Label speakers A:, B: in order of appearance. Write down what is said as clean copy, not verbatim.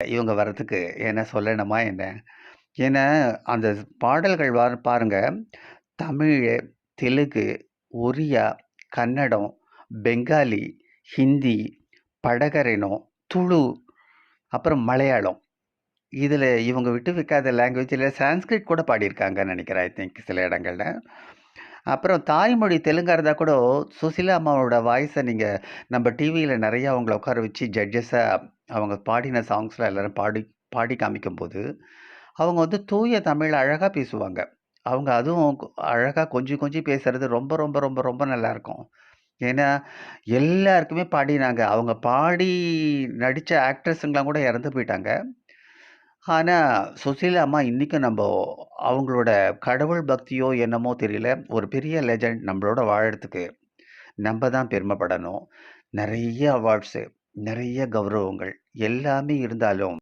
A: இவங்க வர்றதுக்கு. ஏன்னா சொல்லணுமா என்ன? ஏன்னா, அந்த பாடல்கள் பாருங்க. தமிழு, தெலுங்கு, ஒரியா, கன்னடம், பெங்காலி, ஹிந்தி, படகரினம், துளு, அப்புறம் மலையாளம். இதில இவங்க விட்டு வைக்காத லாங்குவேஜ்ல சான்ஸ்கிரிட் கூட பாடியிருக்காங்கன்னு நெனைக்கிறேன். ஐ திங்க் சில இடங்கள்ல. அப்புறம் தாய்மொழி தெலுங்கா இருந்தா கூட, சுசீலா அம்மாவோட வாய்ஸ நீங்க நம்ம டிவியில நெறைய அவங்கள உட்கார வச்சு ஜட்ஜஸா அவங்க பாடின சாங்ஸ்லாம் எல்லாரும் பாடி பாடி காமிக்கும்போது, அவங்க வந்து தூய தமிழ்ல அழகா பேசுவாங்க. அவங்க அதுவும் அழகா கொஞ்சி கொஞ்சி பேசுறது ரொம்ப ரொம்ப ரொம்ப ரொம்ப நல்லாருக்கும். ஏன்னா, எல்லாருக்குமே பாடினாங்க. அவங்க பாடி நடிச்ச ஆக்ட்ரஸுங்கலாம் கூட இறந்து போயிட்டாங்க. ஆனா, சுசீலா அம்மா இன்னைக்கும் அவங்களோட கடவுள் பக்தியோ என்னமோ தெரியல. ஒரு பெரிய லெஜண்ட் நம்மளோட வாழறதுக்கு நம்ப தான் பெருமைப்படணும். நெறைய அவார்ட்ஸு, நெறைய கௌரவங்கள் எல்லாமே இருந்தாலும்